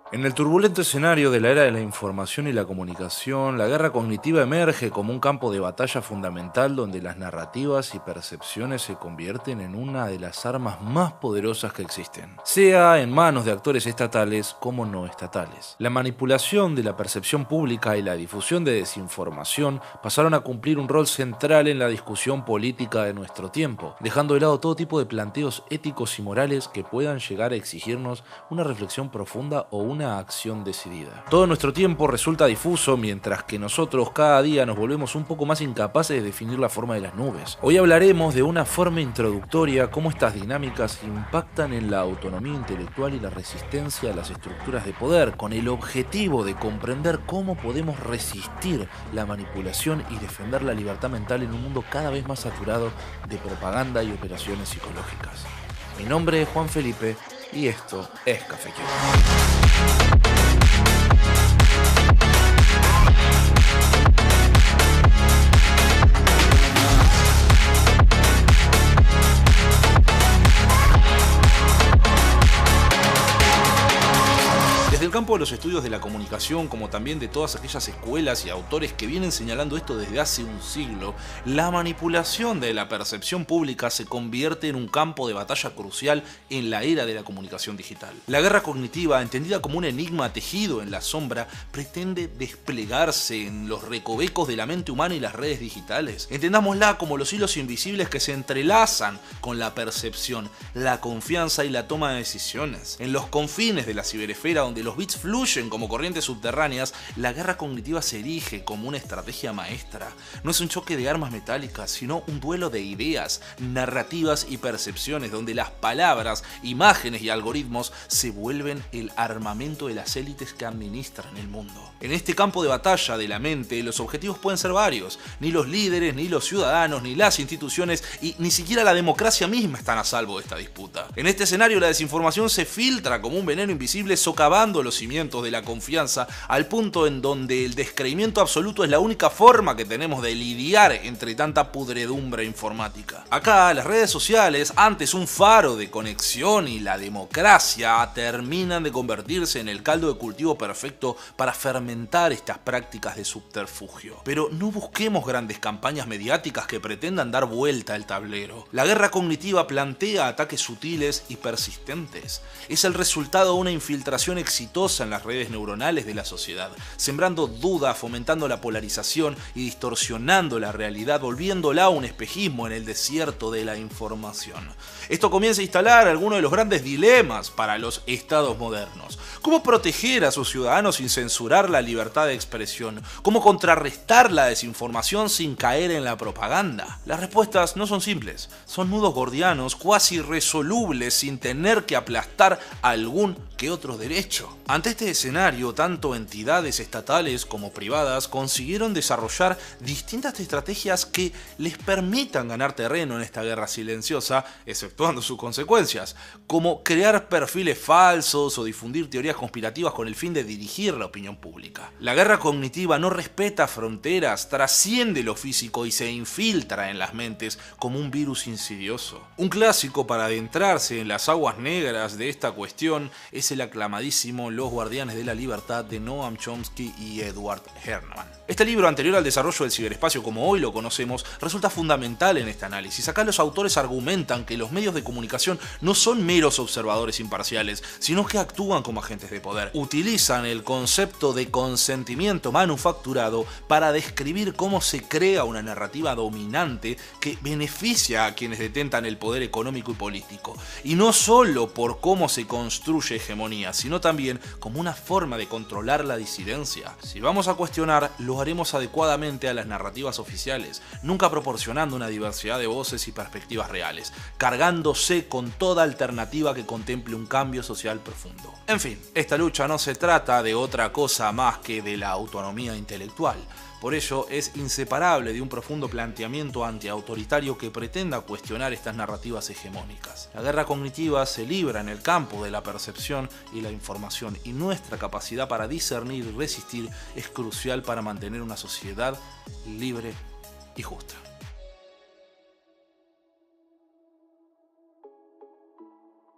En el turbulento escenario de la era de la información y la comunicación, la guerra cognitiva emerge como un campo de batalla fundamental donde las narrativas y percepciones se convierten en una de las armas más poderosas que existen, sea en manos de actores estatales como no estatales. La manipulación de la percepción pública y la difusión de desinformación pasaron a cumplir un rol central en la discusión política de nuestro tiempo, dejando de lado todo tipo de planteos éticos y morales que puedan llegar a exigirnos una reflexión profunda o una acción decidida. Todo nuestro tiempo resulta difuso, mientras que nosotros cada día nos volvemos un poco más incapaces de definir la forma de las nubes. Hoy hablaremos de una forma introductoria cómo estas dinámicas impactan en la autonomía intelectual y la resistencia a las estructuras de poder, con el objetivo de comprender cómo podemos resistir la manipulación y defender la libertad mental en un mundo cada vez más saturado de propaganda y operaciones psicológicas. Mi nombre es Juan Felipe y esto es Café Quiero. Desde el campo de los estudios de la comunicación, como también de todas aquellas escuelas y autores que vienen señalando esto desde hace un siglo, la manipulación de la percepción pública se convierte en un campo de batalla crucial en la era de la comunicación digital. La guerra cognitiva, entendida como un enigma tejido en la sombra, pretende desplegarse en los recovecos de la mente humana y las redes digitales. Entendámosla como los hilos invisibles que se entrelazan con la percepción, la confianza y la toma de decisiones. En los confines de la ciberesfera, donde los bits fluyen como corrientes subterráneas, la guerra cognitiva se erige como una estrategia maestra. No es un choque de armas metálicas, sino un duelo de ideas, narrativas y percepciones, donde las palabras, imágenes y algoritmos se vuelven el armamento de las élites que administran el mundo. En este campo de batalla de la mente, los objetivos pueden ser varios. Ni los líderes, ni los ciudadanos, ni las instituciones y ni siquiera la democracia misma están a salvo de esta disputa. En este escenario, la desinformación se filtra como un veneno invisible, socavando los cimientos de la confianza al punto en donde el descreimiento absoluto es la única forma que tenemos de lidiar entre tanta pudredumbre informática. Acá las redes sociales, antes un faro de conexión, y la democracia terminan de convertirse en el caldo de cultivo perfecto para fermentar estas prácticas de subterfugio. Pero no busquemos grandes campañas mediáticas que pretendan dar vuelta al tablero. La guerra cognitiva plantea ataques sutiles y persistentes. Es el resultado de una infiltración exitosa en las redes neuronales de la sociedad, sembrando duda, fomentando la polarización y distorsionando la realidad, volviéndola un espejismo en el desierto de la información. Esto comienza a instalar algunos de los grandes dilemas para los estados modernos. ¿Cómo proteger a sus ciudadanos sin censurar la libertad de expresión? ¿Cómo contrarrestar la desinformación sin caer en la propaganda? Las respuestas no son simples, son nudos gordianos cuasi irresolubles sin tener que aplastar algún que otro derecho. Ante este escenario, tanto entidades estatales como privadas consiguieron desarrollar distintas estrategias que les permitan ganar terreno en esta guerra silenciosa, exceptuando sus consecuencias, como crear perfiles falsos o difundir teorías conspirativas con el fin de dirigir la opinión pública. La guerra cognitiva no respeta fronteras, trasciende lo físico y se infiltra en las mentes como un virus insidioso. Un clásico para adentrarse en las aguas negras de esta cuestión es el aclamadísimo Los Guardianes de la Libertad de Noam Chomsky y Edward Herman. Este libro, anterior al desarrollo del ciberespacio como hoy lo conocemos, resulta fundamental en este análisis. Acá los autores argumentan que los medios de comunicación no son meros observadores imparciales, sino que actúan como agentes de poder. Utilizan el concepto de consentimiento manufacturado para describir cómo se crea una narrativa dominante que beneficia a quienes detentan el poder económico y político. Y no solo por cómo se construye hegemonía, sino también como una forma de controlar la disidencia. Si vamos a cuestionar, lo haremos adecuadamente a las narrativas oficiales, nunca proporcionando una diversidad de voces y perspectivas reales, cargándose con toda alternativa que contemple un cambio social profundo. En fin, esta lucha no se trata de otra cosa más que de la autonomía intelectual. Por ello, es inseparable de un profundo planteamiento antiautoritario que pretenda cuestionar estas narrativas hegemónicas. La guerra cognitiva se libra en el campo de la percepción y la información, y nuestra capacidad para discernir y resistir es crucial para mantener una sociedad libre y justa.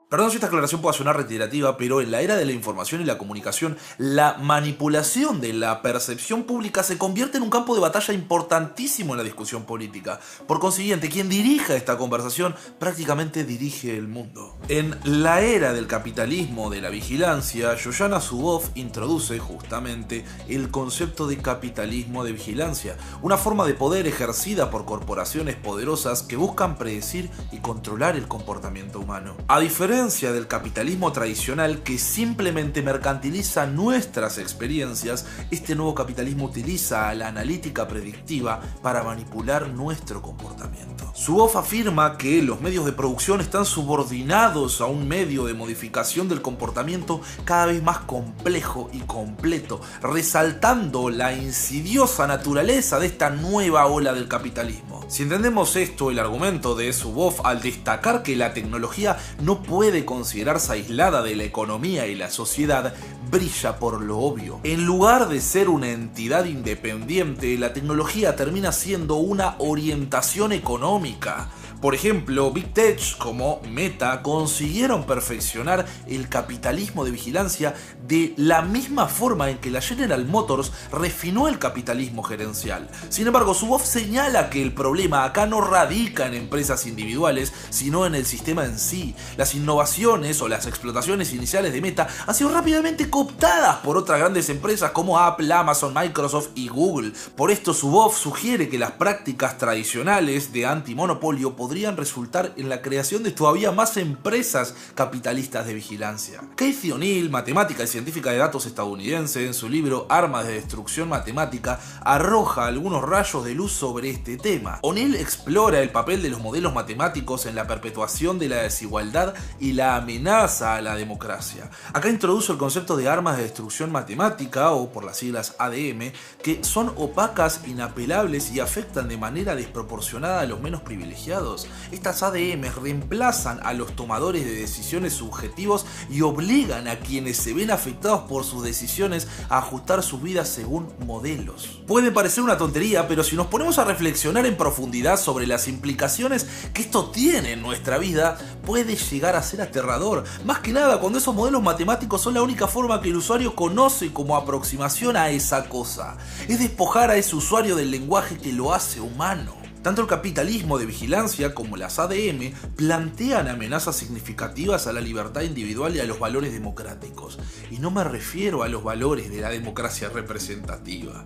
Perdón si esta aclaración pueda sonar reiterativa, pero en la era de la información y la comunicación, la manipulación de la percepción pública se convierte en un campo de batalla importantísimo en la discusión política. Por consiguiente, quien dirija esta conversación prácticamente dirige el mundo. En la era del capitalismo de la vigilancia, Shoshana Zuboff introduce justamente el concepto de capitalismo de vigilancia, una forma de poder ejercida por corporaciones poderosas que buscan predecir y controlar el comportamiento humano. A diferencia del capitalismo tradicional que simplemente mercantiliza nuestras experiencias, este nuevo capitalismo utiliza la analítica predictiva para manipular nuestro comportamiento. Zuboff afirma que los medios de producción están subordinados a un medio de modificación del comportamiento cada vez más complejo y completo, resaltando la insidiosa naturaleza de esta nueva ola del capitalismo. Si entendemos esto, el argumento de Zuboff al destacar que la tecnología no puede considerarse aislada de la economía y la sociedad, brilla por lo obvio. En lugar de ser una entidad independiente, la tecnología termina siendo una orientación económica. Por ejemplo, Big Tech como Meta consiguieron perfeccionar el capitalismo de vigilancia de la misma forma en que la General Motors refinó el capitalismo gerencial. Sin embargo, Zuboff señala que el problema acá no radica en empresas individuales, sino en el sistema en sí. Las innovaciones o las explotaciones iniciales de Meta han sido rápidamente cooptadas por otras grandes empresas como Apple, Amazon, Microsoft y Google. Por esto, Zuboff sugiere que las prácticas tradicionales de antimonopolio podrían resultar en la creación de todavía más empresas capitalistas de vigilancia. Cathy O'Neil, matemática y científica de datos estadounidense, en su libro Armas de Destrucción Matemática, arroja algunos rayos de luz sobre este tema. O'Neil explora el papel de los modelos matemáticos en la perpetuación de la desigualdad y la amenaza a la democracia. Acá introduce el concepto de armas de destrucción matemática, o por las siglas ADM, que son opacas, inapelables y afectan de manera desproporcionada a los menos privilegiados. Estas ADM reemplazan a los tomadores de decisiones subjetivos y obligan a quienes se ven afectados por sus decisiones a ajustar sus vidas según modelos. Puede parecer una tontería, pero si nos ponemos a reflexionar en profundidad sobre las implicaciones que esto tiene en nuestra vida, puede llegar a ser aterrador. Más que nada cuando esos modelos matemáticos son la única forma que el usuario conoce como aproximación a esa cosa. Es despojar a ese usuario del lenguaje que lo hace humano. Tanto el capitalismo de vigilancia como las ADM plantean amenazas significativas a la libertad individual y a los valores democráticos. Y no me refiero a los valores de la democracia representativa,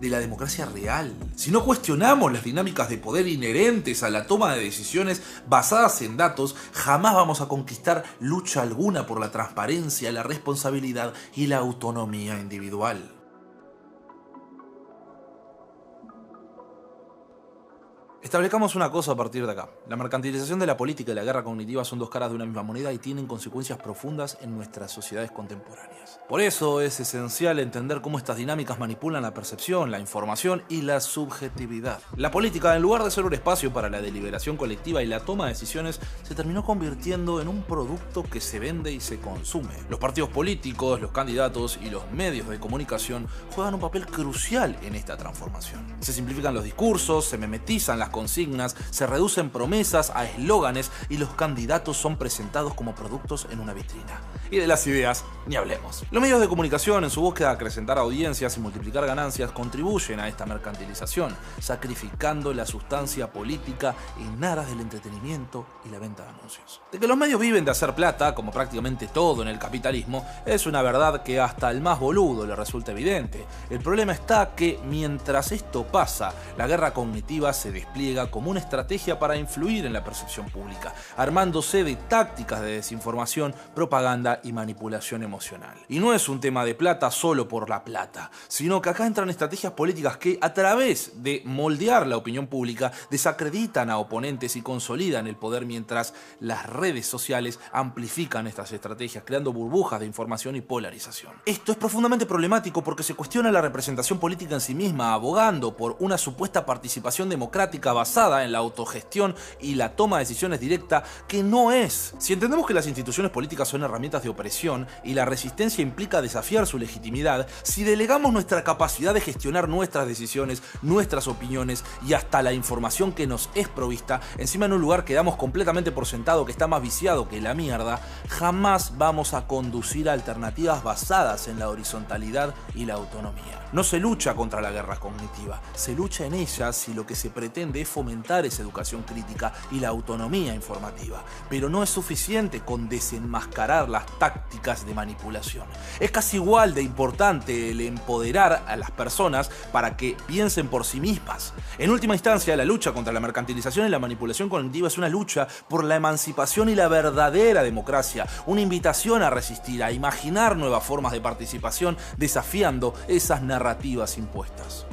de la democracia real. Si no cuestionamos las dinámicas de poder inherentes a la toma de decisiones basadas en datos, jamás vamos a conquistar lucha alguna por la transparencia, la responsabilidad y la autonomía individual. Establezcamos una cosa a partir de acá. La mercantilización de la política y la guerra cognitiva son dos caras de una misma moneda y tienen consecuencias profundas en nuestras sociedades contemporáneas. Por eso es esencial entender cómo estas dinámicas manipulan la percepción, la información y la subjetividad. La política, en lugar de ser un espacio para la deliberación colectiva y la toma de decisiones, se terminó convirtiendo en un producto que se vende y se consume. Los partidos políticos, los candidatos y los medios de comunicación juegan un papel crucial en esta transformación. Se simplifican los discursos, se memetizan las consignas, se reducen promesas a eslóganes y los candidatos son presentados como productos en una vitrina. Y de las ideas, ni hablemos. Los medios de comunicación, en su búsqueda de acrecentar audiencias y multiplicar ganancias, contribuyen a esta mercantilización, sacrificando la sustancia política en aras del entretenimiento y la venta de anuncios. De que los medios viven de hacer plata, como prácticamente todo en el capitalismo, es una verdad que hasta al más boludo le resulta evidente. El problema está que, mientras esto pasa, la guerra cognitiva se despliega como una estrategia para influir en la percepción pública, armándose de tácticas de desinformación, propaganda y manipulación emocional. Y no es un tema de plata solo por la plata, sino que acá entran estrategias políticas que, a través de moldear la opinión pública, desacreditan a oponentes y consolidan el poder, mientras las redes sociales amplifican estas estrategias, creando burbujas de información y polarización. Esto es profundamente problemático porque se cuestiona la representación política en sí misma, abogando por una supuesta participación democrática política basada en la autogestión y la toma de decisiones directa que no es. Si entendemos que las instituciones políticas son herramientas de opresión y la resistencia implica desafiar su legitimidad, si delegamos nuestra capacidad de gestionar nuestras decisiones, nuestras opiniones y hasta la información que nos es provista, encima en un lugar que damos completamente por sentado que está más viciado que la mierda, jamás vamos a conducir alternativas basadas en la horizontalidad y la autonomía. No se lucha contra la guerra cognitiva, se lucha en ella si lo que se pretende es fomentar esa educación crítica y la autonomía informativa. Pero no es suficiente con desenmascarar las tácticas de manipulación. Es casi igual de importante el empoderar a las personas para que piensen por sí mismas. En última instancia, la lucha contra la mercantilización y la manipulación cognitiva es una lucha por la emancipación y la verdadera democracia, una invitación a resistir, a imaginar nuevas formas de participación, desafiando esas narrativas impuestas.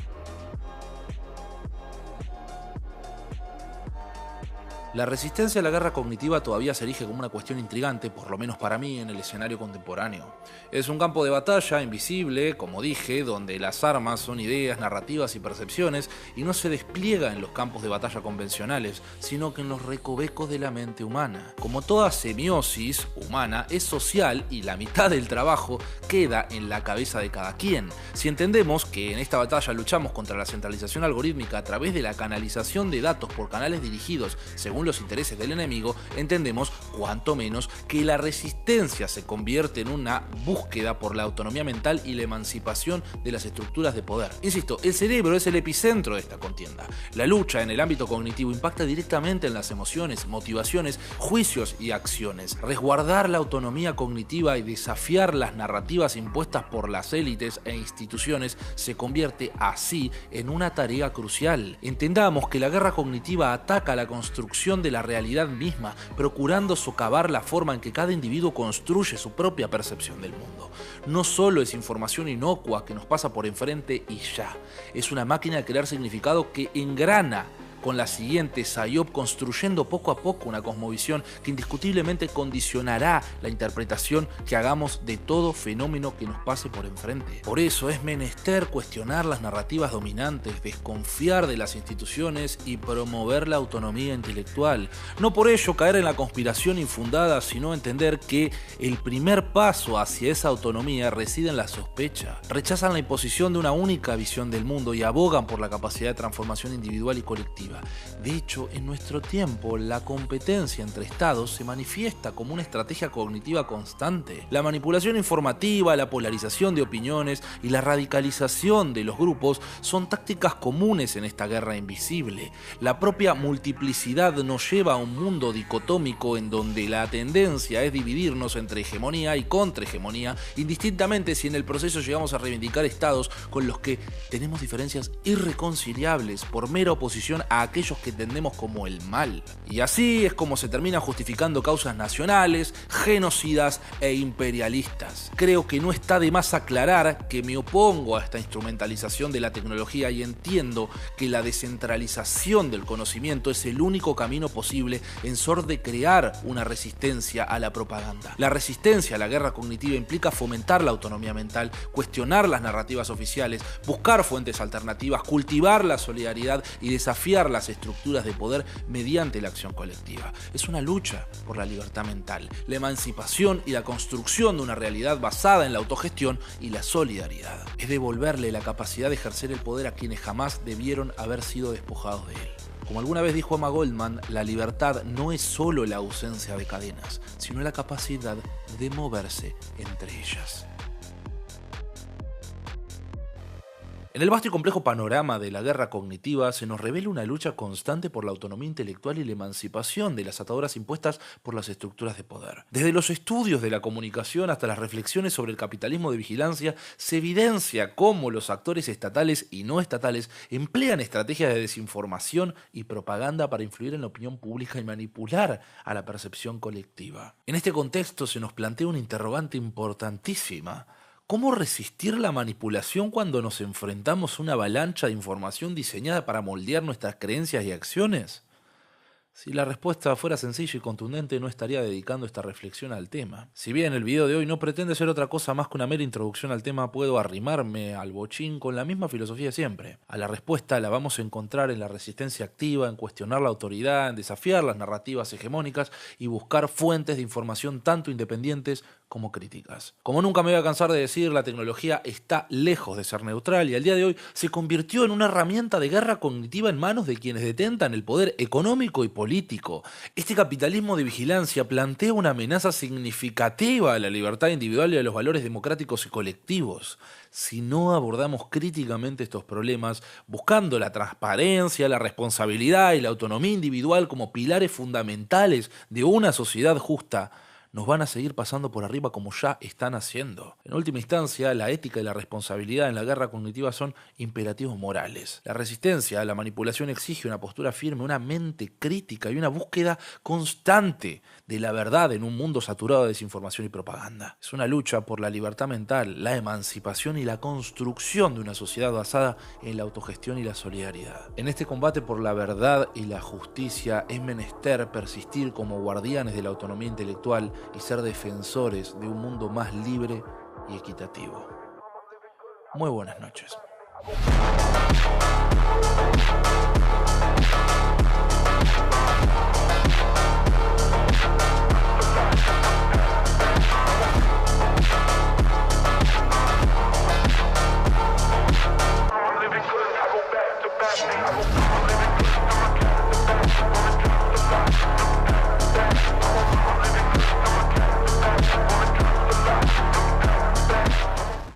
La resistencia a la guerra cognitiva todavía se erige como una cuestión intrigante, por lo menos para mí, en el escenario contemporáneo. Es un campo de batalla invisible, como dije, donde las armas son ideas, narrativas y percepciones, y no se despliega en los campos de batalla convencionales, sino que en los recovecos de la mente humana. Como toda semiosis humana, es social y la mitad del trabajo queda en la cabeza de cada quien. Si entendemos que en esta batalla luchamos contra la centralización algorítmica a través de la canalización de datos por canales dirigidos según los intereses del enemigo, entendemos, cuanto menos, que la resistencia se convierte en una búsqueda por la autonomía mental y la emancipación de las estructuras de poder. Insisto, el cerebro es el epicentro de esta contienda. La lucha en el ámbito cognitivo impacta directamente en las emociones, motivaciones, juicios y acciones. Resguardar la autonomía cognitiva y desafiar las narrativas impuestas por las élites e instituciones se convierte así en una tarea crucial. Entendamos que la guerra cognitiva ataca la construcción de la realidad misma, procurando socavar la forma en que cada individuo construye su propia percepción del mundo. No solo es información inocua que nos pasa por enfrente y ya, es una máquina de crear significado que engrana con la siguiente PSYOP, construyendo poco a poco una cosmovisión que indiscutiblemente condicionará la interpretación que hagamos de todo fenómeno que nos pase por enfrente. Por eso es menester cuestionar las narrativas dominantes, desconfiar de las instituciones y promover la autonomía intelectual. No por ello caer en la conspiración infundada, sino entender que el primer paso hacia esa autonomía reside en la sospecha. Rechazan la imposición de una única visión del mundo y abogan por la capacidad de transformación individual y colectiva. De hecho, en nuestro tiempo, la competencia entre estados se manifiesta como una estrategia cognitiva constante. La manipulación informativa, la polarización de opiniones y la radicalización de los grupos son tácticas comunes en esta guerra invisible. La propia multiplicidad nos lleva a un mundo dicotómico en donde la tendencia es dividirnos entre hegemonía y contrahegemonía, indistintamente si en el proceso llegamos a reivindicar estados con los que tenemos diferencias irreconciliables por mera oposición a aquellos que entendemos como el mal. Y así es como se termina justificando causas nacionales, genocidas e imperialistas. Creo que no está de más aclarar que me opongo a esta instrumentalización de la tecnología y entiendo que la descentralización del conocimiento es el único camino posible en sor de crear una resistencia a la propaganda. La resistencia a la guerra cognitiva implica fomentar la autonomía mental, cuestionar las narrativas oficiales, buscar fuentes alternativas, cultivar la solidaridad y desafiar las estructuras de poder mediante la acción colectiva. Es una lucha por la libertad mental, la emancipación y la construcción de una realidad basada en la autogestión y la solidaridad. Es devolverle la capacidad de ejercer el poder a quienes jamás debieron haber sido despojados de él. Como alguna vez dijo Emma Goldman, la libertad no es solo la ausencia de cadenas, sino la capacidad de moverse entre ellas. En el vasto y complejo panorama de la guerra cognitiva se nos revela una lucha constante por la autonomía intelectual y la emancipación de las ataduras impuestas por las estructuras de poder. Desde los estudios de la comunicación hasta las reflexiones sobre el capitalismo de vigilancia, se evidencia cómo los actores estatales y no estatales emplean estrategias de desinformación y propaganda para influir en la opinión pública y manipular a la percepción colectiva. En este contexto se nos plantea una interrogante importantísima. ¿Cómo resistir la manipulación cuando nos enfrentamos a una avalancha de información diseñada para moldear nuestras creencias y acciones? Si la respuesta fuera sencilla y contundente, no estaría dedicando esta reflexión al tema. Si bien el video de hoy no pretende ser otra cosa más que una mera introducción al tema, puedo arrimarme al bochín con la misma filosofía de siempre. A la respuesta la vamos a encontrar en la resistencia activa, en cuestionar la autoridad, en desafiar las narrativas hegemónicas y buscar fuentes de información tanto independientes como críticas. Como nunca me voy a cansar de decir, la tecnología está lejos de ser neutral y al día de hoy se convirtió en una herramienta de guerra cognitiva en manos de quienes detentan el poder económico y político. Este capitalismo de vigilancia plantea una amenaza significativa a la libertad individual y a los valores democráticos y colectivos. Si no abordamos críticamente estos problemas, buscando la transparencia, la responsabilidad y la autonomía individual como pilares fundamentales de una sociedad justa, nos van a seguir pasando por arriba como ya están haciendo. En última instancia, la ética y la responsabilidad en la guerra cognitiva son imperativos morales. La resistencia a la manipulación exige una postura firme, una mente crítica y una búsqueda constante de la verdad en un mundo saturado de desinformación y propaganda. Es una lucha por la libertad mental, la emancipación y la construcción de una sociedad basada en la autogestión y la solidaridad. En este combate por la verdad y la justicia es menester persistir como guardianes de la autonomía intelectual y ser defensores de un mundo más libre y equitativo. Muy buenas noches. Living good, I go back to back.